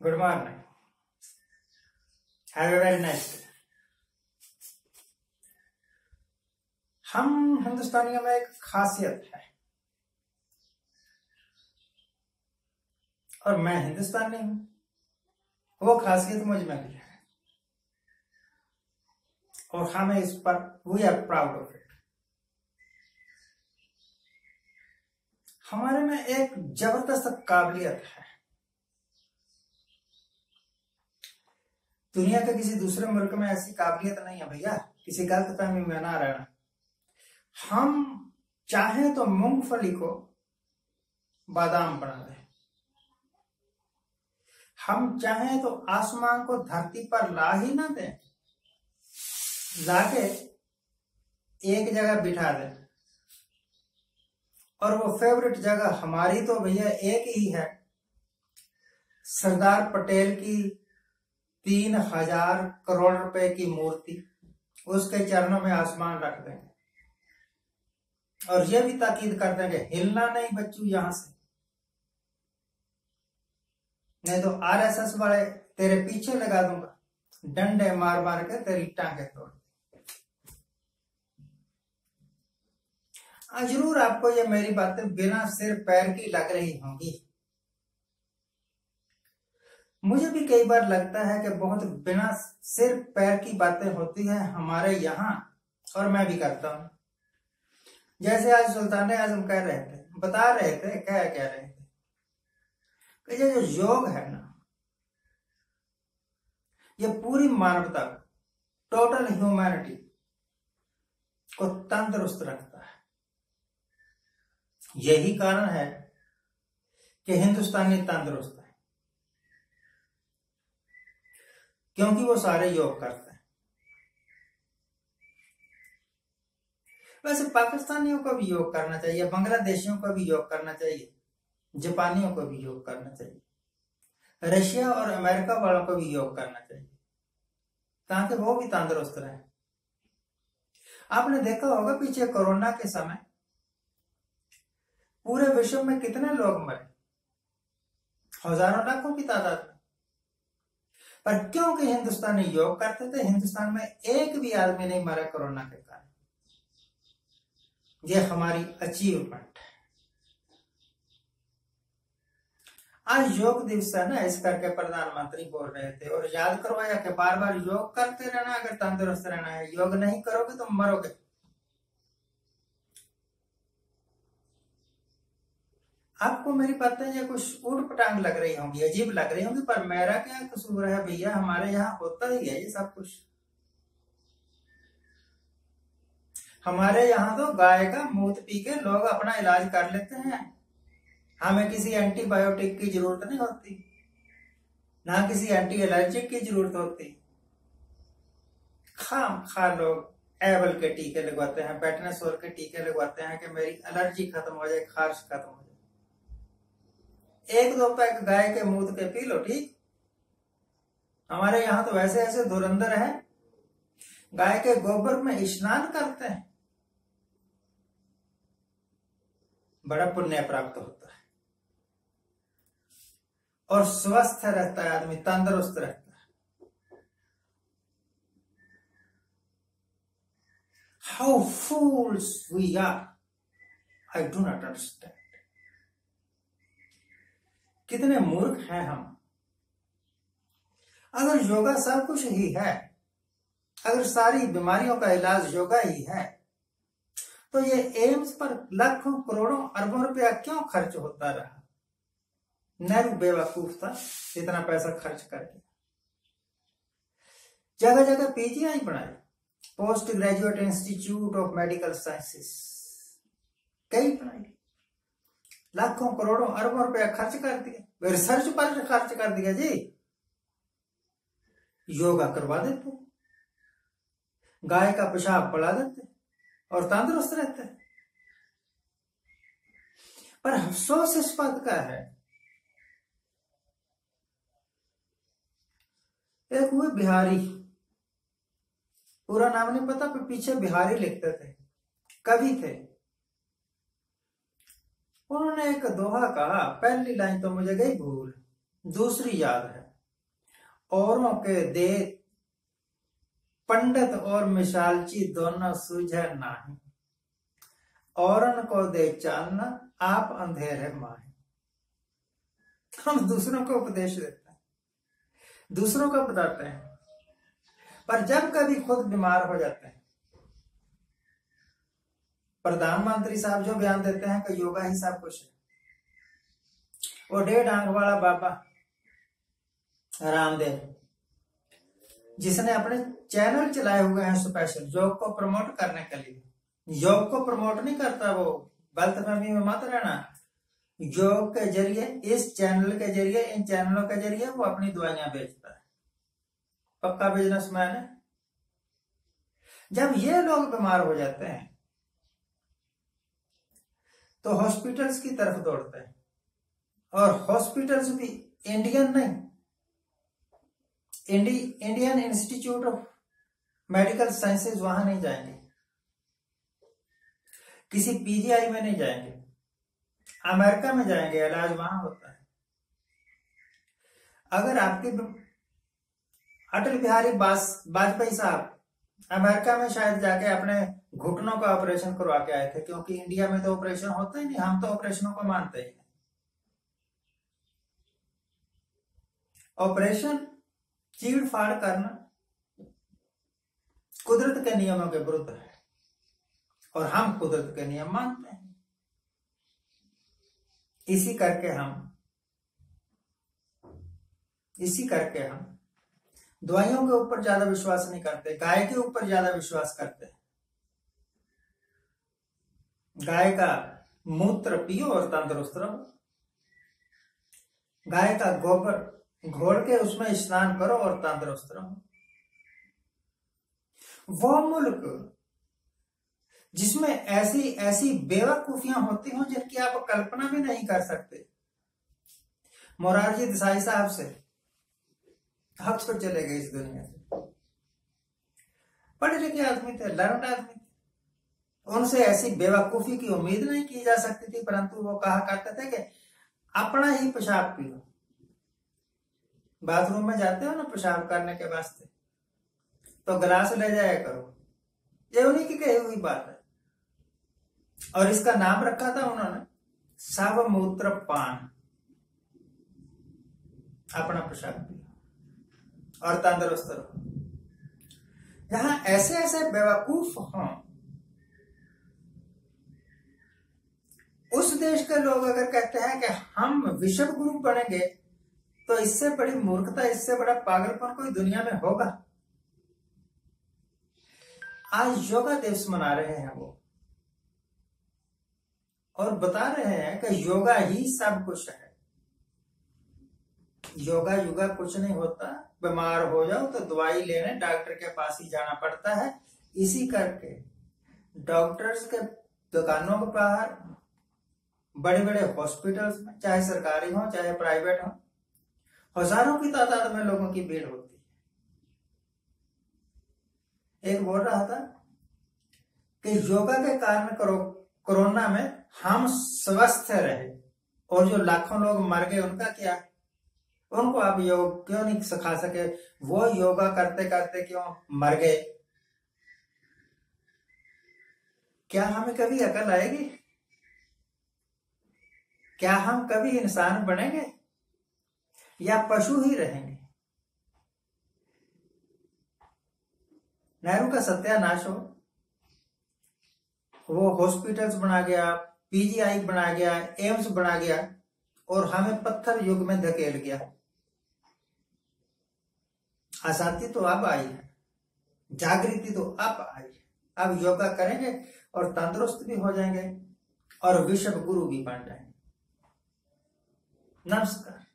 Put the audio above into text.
Good morning, have a very nice day. हम हिंदुस्तानियों में एक खासियत है, और मैं हिंदुस्तानी हूं, वो खासियत मुझ में भी है, और हमें इस पर we are proud of it. हमारे में एक जबरदस्त काबिलियत है, दुनिया के किसी दूसरे मुल्क में ऐसी काबिलियत नहीं है भैया, किसी गलतफहमी में ना रहना। हम चाहें तो मूंगफली को बादाम बना दें, हम चाहें तो आसमान को धरती पर ला ही ना दें, लाके एक जगह बिठा दें, और वो फेवरेट जगह हमारी तो भैया एक ही है, सरदार पटेल की 3000 करोड़ रुपए की मूर्ति, उसके चरणों में आसमान रख देंगे, और ये भी ताकीद कर देंगे हिलना नहीं बच्चू यहां से, नहीं तो आरएसएस वाले तेरे पीछे लगा दूंगा, डंडे मार मार के तेरी टांगे तोड़। जरूर आपको ये मेरी बातें बिना सिर पैर की लग रही होंगी, मुझे भी कई बार लगता है कि बहुत बिना सिर पैर की बातें होती हैं हमारे यहाँ, और मैं भी करता हूं। जैसे आज सुल्तान आजम कह रहे थे, बता रहे थे, क्या कह रहे थे कि ये जो योग है ना, ये पूरी मानवता को, टोटल ह्यूमैनिटी को तंदुरुस्त रखता है। यही कारण है कि हिंदुस्तानी तंदुरुस्त है, क्योंकि वो सारे योग करते हैं। वैसे पाकिस्तानियों को भी योग करना चाहिए, बांग्लादेशियों को भी योग करना चाहिए, जापानियों को भी योग करना चाहिए, रशिया और अमेरिका वालों को भी योग करना चाहिए, ताकि वो भी तंदुरुस्त रहे। आपने देखा होगा पीछे कोरोना के समय पूरे विश्व में कितने लोग मरे, हजारों लाखों की तादाद में, पर क्योंकि हिंदुस्तानी योग करते थे, हिंदुस्तान में एक भी आदमी नहीं मरा कोरोना के कारण। ये हमारी अचीवमेंट है। आज योग दिवस है ना, इस करके प्रधानमंत्री बोल रहे थे और याद करवाया कि बार बार योग करते रहना अगर तंदुरुस्त रहना है, योग नहीं करोगे तो मरोगे। आपको मेरी बातें ये कुछ ऊट पटांग लग रही होंगी, अजीब लग रही होंगी, पर मेरा क्या कसूर है भैया, हमारे यहाँ होता ही है ये सब कुछ। हमारे यहाँ तो गाय का मूत पी के लोग अपना इलाज कर लेते हैं, हमें किसी एंटीबायोटिक की जरूरत नहीं होती, ना किसी एंटी एलर्जिक की जरूरत होती। खा लोग एबल के टीके लगवाते हैं, बेटनेसोर के टीके लगवाते हैं कि मेरी एलर्जी खत्म हो जाए, खारिश खत्म हो जाए। 1-2 पैक गाय के मूत के पी लो, ठीक। हमारे यहाँ तो वैसे ऐसे धुरंधर है, गाय के गोबर में स्नान करते हैं, बड़ा पुण्य प्राप्त होता है, और स्वस्थ रहता है आदमी, तंदुरुस्त रहता है। How fools we are, I do not understand. कितने मूर्ख हैं हम। अगर योगा सब कुछ ही है, अगर सारी बीमारियों का इलाज योगा ही है, तो ये एम्स पर लाखों करोड़ों अरबों रुपया क्यों खर्च होता रहा। नेहरू बेवकूफ था, इतना पैसा खर्च करके। जगह जगह पीजीआई बनाए, post graduate institute of medical sciences, कई बनाए, लाखों करोड़ों अरबों रुपया खर्च कर दिया, रिसर्च पर खर्च कर दिया जी। योगा करवा देते, गाय का पेशाब पड़ा देते और तंदुरुस्त रहते। पर अफसोस इस बात का है, एक हुए बिहारी, पूरा नाम नहीं पता, पर पीछे बिहारी लिखते थे, कवि थे। उन्होंने एक दोहा कहा, पहली लाइन तो मुझे गई भूल, दूसरी याद है। औरों के दे पंडित और मिसालची दोनों सूझे नाही, औरन को दे चानना आप अंधेरे माहे। हम दूसरों को उपदेश देते हैं, दूसरों को बताते हैं, पर जब कभी खुद बीमार हो जाते हैं, प्रधानमंत्री साहब जो बयान देते हैं कि योगा ही सब कुछ है, वो 1.5 आंख वाला बाबा रामदेव जिसने अपने चैनल चलाए हुए हैं स्पेशल योग को प्रमोट करने के लिए, योग को प्रमोट नहीं करता वो, गलतफहमी में मत रहना। योग के जरिए, इस चैनल के जरिए, इन चैनलों के जरिए वो अपनी दवाइयां बेचता है, पक्का बिजनेसमैन है। जब ये लोग बीमार हो जाते हैं तो हॉस्पिटल्स की तरफ दौड़ते हैं, और हॉस्पिटल्स भी इंडियन नहीं, Indian institute of medical sciences वहां नहीं जाएंगे, किसी पीजीआई में नहीं जाएंगे, अमेरिका में जाएंगे, इलाज वहां होता है। अगर आपके अटल बिहारी वाजपेयी साहब अमेरिका में शायद जाके अपने घुटनों का ऑपरेशन करवा के आए थे, क्योंकि इंडिया में तो ऑपरेशन होता ही नहीं, हम तो ऑपरेशनों को मानते ही नहीं। ऑपरेशन चीड़ फाड़ करना कुदरत के नियमों के विरुद्ध है, और हम कुदरत के नियम मानते हैं। इसी करके हम दवाइयों के ऊपर ज्यादा विश्वास नहीं करते, गाय के ऊपर ज्यादा विश्वास करते हैं। गाय का मूत्र पियो और तंदुरुस्त रहो, गाय का गोबर घोल के उसमें स्नान करो और तंदुरुस्त रहो। वो मुल्क जिसमें ऐसी ऐसी बेवकूफियां होती हों जिनकी आप कल्पना भी नहीं कर सकते। मोरारजी देसाई साहब से आप तो चले गए इस दुनिया से, पढ़े लिखे आदमी थे, लर्नड आदमी थे, उनसे ऐसी बेवकूफी की उम्मीद नहीं की जा सकती थी, परंतु वो कहा करते थे कि अपना ही पेशाब पी लो। बाथरूम में जाते हो ना पेशाब करने के वास्ते, तो गिलास ले जाया करो, ये उन्हीं की कही हुई बात है। और इसका नाम रखा था उन्होंने सब मूत्र पान, अपना पेशाब पियो और तंदुरुस्त रहो। जहां ऐसे ऐसे बेवकूफ हों, उस देश के लोग अगर कहते हैं कि हम विश्व गुरु बनेंगे, तो इससे बड़ी मूर्खता, इससे बड़ा पागलपन कोई दुनिया में होगा। आज योगा दिवस मना रहे हैं वो, और बता रहे हैं कि योगा ही सब कुछ है। योगा युगा कुछ नहीं होता, बीमार हो जाओ तो दवाई लेने डॉक्टर के पास ही जाना पड़ता है। इसी करके डॉक्टर्स के दुकानों के बाहर, बड़े बड़े हॉस्पिटल्स में, चाहे सरकारी हो चाहे प्राइवेट हो, हजारों की तादाद में लोगों की भीड़ होती है। एक बोल रहा था कि योगा के कारण कोरोना में हम स्वस्थ रहे, और जो लाखों लोग मर गए उनका क्या, उनको आप योग क्यों नहीं सिखा सके? वो योगा करते करते क्यों मर गए? क्या हमें कभी अकल आएगी? क्या हम कभी इंसान बनेंगे या पशु ही रहेंगे? नेहरू का सत्यानाश हो, वो हॉस्पिटल्स बना गया, पीजीआई बना गया, एम्स बना गया, और हमें पत्थर युग में धकेल गया। आजादी तो अब आई है, जागृति तो अब आई है। अब योगा करेंगे और तंदुरुस्त भी हो जाएंगे और विश्व गुरु भी बन जाएंगे। नमस्कार।